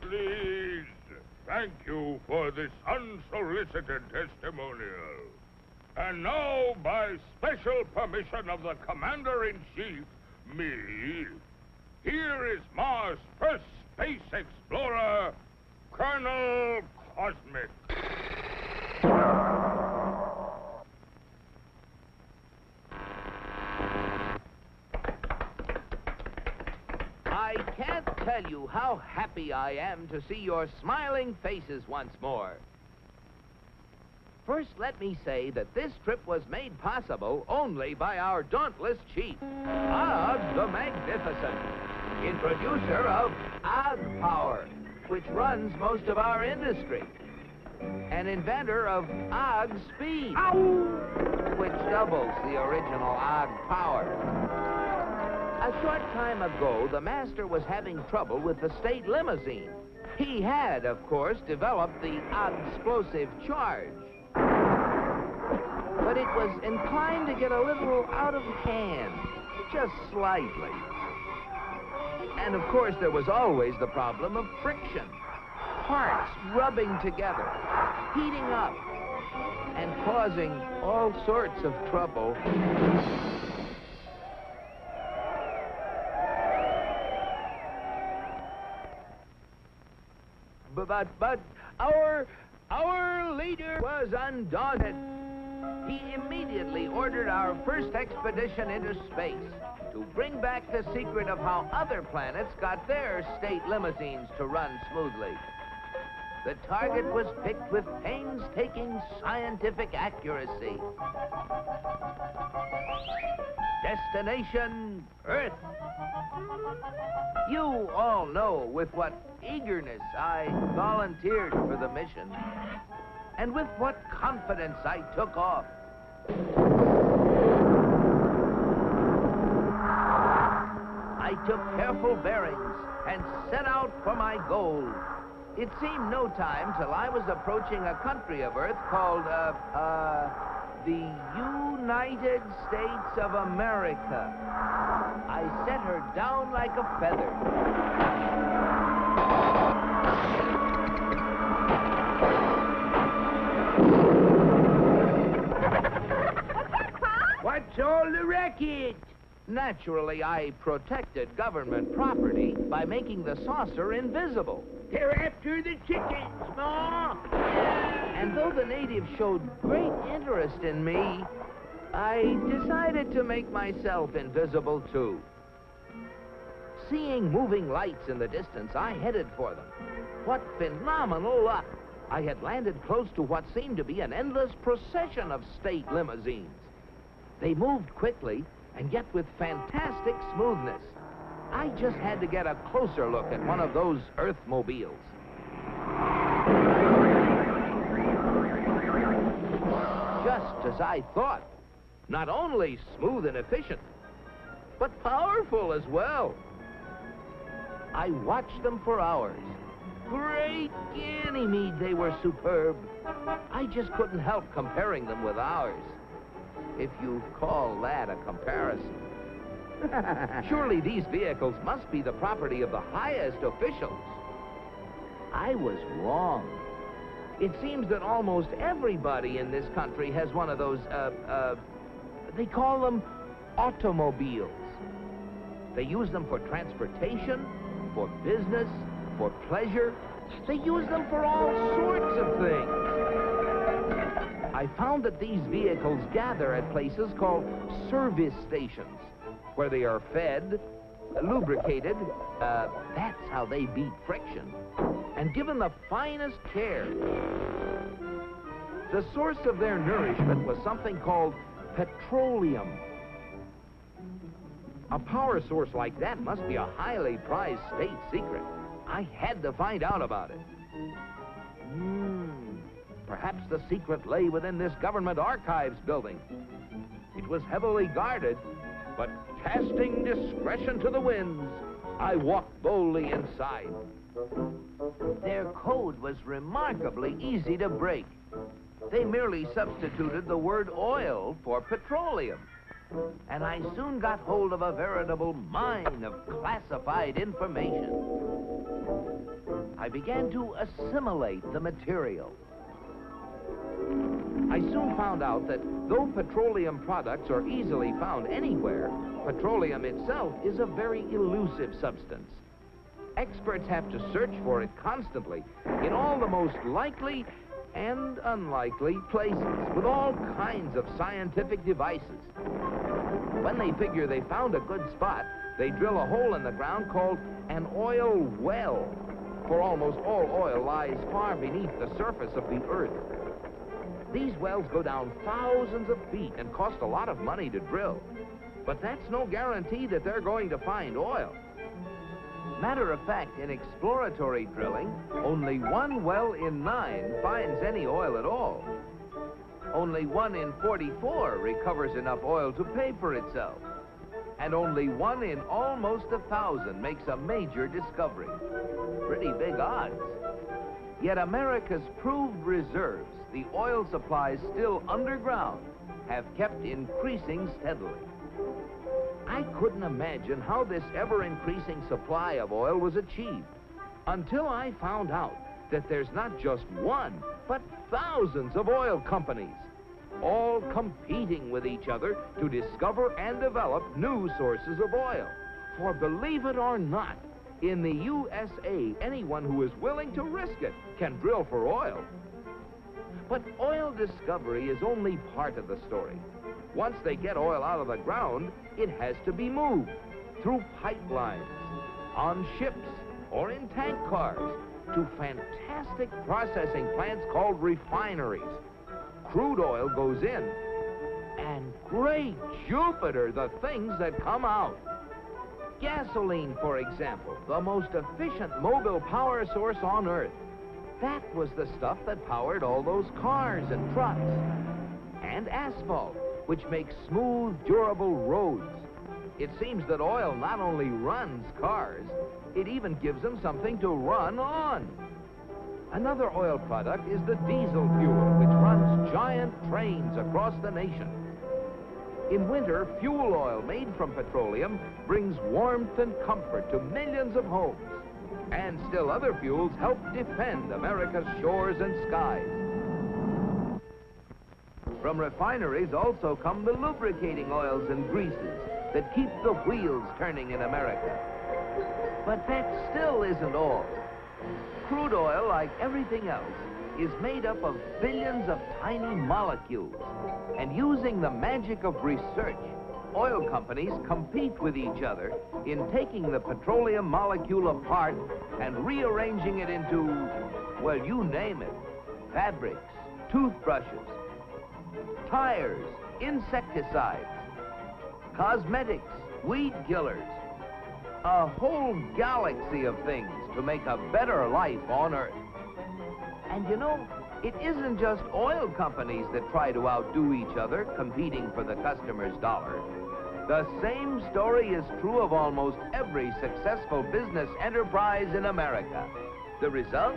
Please, thank you for this unsolicited testimonial. And now, by special permission of the Commander-in-Chief, me, here is Mars' first space explorer, Colonel Cosmic. I can't tell you how happy I am to see your smiling faces once more. First, let me say that this trip was made possible only by our dauntless chief, Og the Magnificent, introducer of Og Power, which runs most of our industry, and inventor of Og Speed, which doubles the original Og Power. A short time ago, the master was having trouble with the state limousine. He had, of course, developed the explosive charge. But it was inclined to get a little out of hand, just slightly. And, of course, there was always the problem of friction. Parts rubbing together, heating up, and causing all sorts of trouble. But our leader was undaunted. He immediately ordered our first expedition into space to bring back the secret of how other planets got their state limousines to run smoothly. The target was picked with painstaking scientific accuracy. Destination, Earth. You all know with what eagerness I volunteered for the mission, and with what confidence I took off. I took careful bearings and set out for my goal. It seemed no time till I was approaching a country of Earth called, the United States of America. I set her down like a feather. What's all the racket? Naturally, I protected government property by making the saucer invisible. They're after the chickens, Ma! And though the natives showed great interest in me, I decided to make myself invisible too. Seeing moving lights in the distance, I headed for them. What phenomenal luck! I had landed close to what seemed to be an endless procession of state limousines. They moved quickly, and yet with fantastic smoothness. I just had to get a closer look at one of those Earthmobiles. Just as I thought. Not only smooth and efficient, but powerful as well. I watched them for hours. Great Ganymede, they were superb. I just couldn't help comparing them with ours, if you call that a comparison. Surely these vehicles must be the property of the highest officials. I was wrong. It seems that almost everybody in this country has one of those, they call them automobiles. They use them for transportation, for business, for pleasure. They use them for all sorts of things. I found that these vehicles gather at places called service stations, where they are fed, lubricated, that's how they beat friction, and given the finest care. The source of their nourishment was something called petroleum. A power source like that must be a highly prized state secret. I had to find out about it. Perhaps the secret lay within this government archives building. It was heavily guarded, but casting discretion to the winds, I walked boldly inside. Their code was remarkably easy to break. They merely substituted the word oil for petroleum. And I soon got hold of a veritable mine of classified information. I began to assimilate the material. I soon found out that though petroleum products are easily found anywhere, petroleum itself is a very elusive substance. Experts have to search for it constantly in all the most likely and unlikely places with all kinds of scientific devices. When they figure they found a good spot, they drill a hole in the ground called an oil well, for almost all oil lies far beneath the surface of the earth. These wells go down thousands of feet and cost a lot of money to drill. But that's no guarantee that they're going to find oil. Matter of fact, in exploratory drilling, only 1 well in 9 finds any oil at all. Only 1 in 44 recovers enough oil to pay for itself. And only 1 in almost 1,000 makes a major discovery. Pretty big odds. Yet America's proved reserves, the oil supplies still underground, have kept increasing steadily. I couldn't imagine how this ever-increasing supply of oil was achieved until I found out that there's not just 1, but thousands of oil companies, all competing with each other to discover and develop new sources of oil. For believe it or not, in the USA, anyone who is willing to risk it can drill for oil. But oil discovery is only part of the story. Once they get oil out of the ground, it has to be moved through pipelines, on ships, or in tank cars, to fantastic processing plants called refineries. Crude oil goes in, and great Jupiter, the things that come out. Gasoline, for example, the most efficient mobile power source on Earth. That was the stuff that powered all those cars and trucks. And asphalt, which makes smooth, durable roads. It seems that oil not only runs cars, it even gives them something to run on. Another oil product is the diesel fuel, which runs giant trains across the nation. In winter, fuel oil made from petroleum brings warmth and comfort to millions of homes. And still other fuels help defend America's shores and skies. From refineries also come the lubricating oils and greases that keep the wheels turning in America. But that still isn't all. Crude oil, like everything else, is made up of billions of tiny molecules. And using the magic of research, oil companies compete with each other in taking the petroleum molecule apart and rearranging it into, well, you name it. Fabrics, toothbrushes, tires, insecticides, cosmetics, weed killers. A whole galaxy of things to make a better life on Earth. And you know, it isn't just oil companies that try to outdo each other, competing for the customer's dollar. The same story is true of almost every successful business enterprise in America. The result?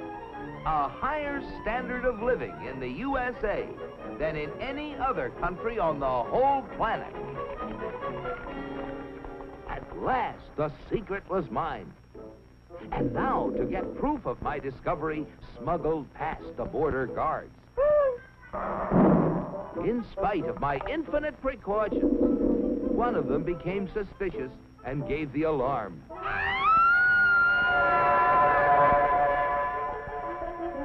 A higher standard of living in the USA than in any other country on the whole planet. At last, the secret was mine. And now, to get proof of my discovery, smuggled past the border guards. In spite of my infinite precautions, one of them became suspicious and gave the alarm.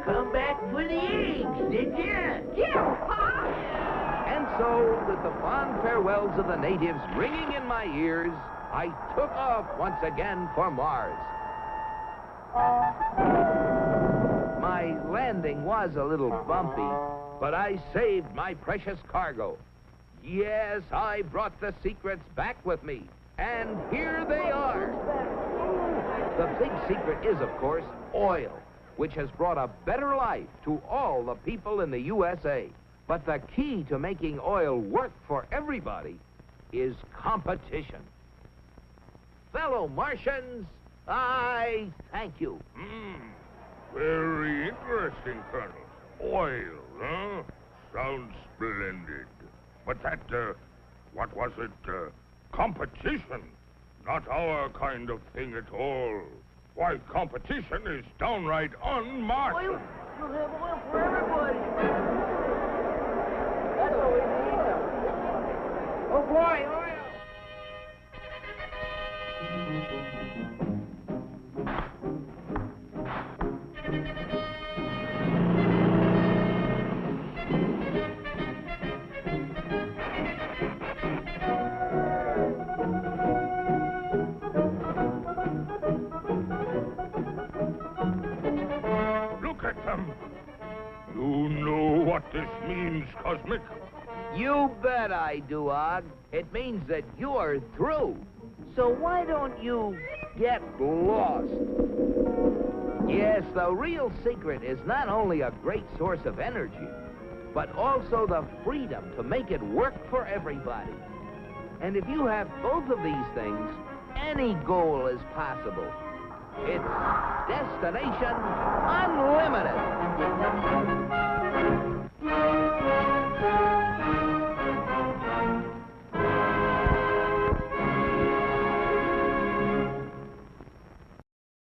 Come back for the eggs, did you? Yeah! And so, with the fond farewells of the natives ringing in my ears, I took off once again for Mars. My landing was a little bumpy, but I saved my precious cargo. Yes, I brought the secrets back with me, and here they are. The big secret is, of course, oil, which has brought a better life to all the people in the USA. But the key to making oil work for everybody is competition. Fellow Martians, I thank you. Very interesting, Colonel. Oil, huh? Sounds splendid. But that, what was it? Competition. Not our kind of thing at all. Why, competition is downright un-Martian. Oil. We'll have oil for everybody. That's what we need. Oh, boy, oil. Look at them. You know what this means, Cosmic? You bet I do, Og. It means that you're through. So why don't you get lost? Yes, the real secret is not only a great source of energy, but also the freedom to make it work for everybody. And if you have both of these things, any goal is possible. It's Destination Unlimited.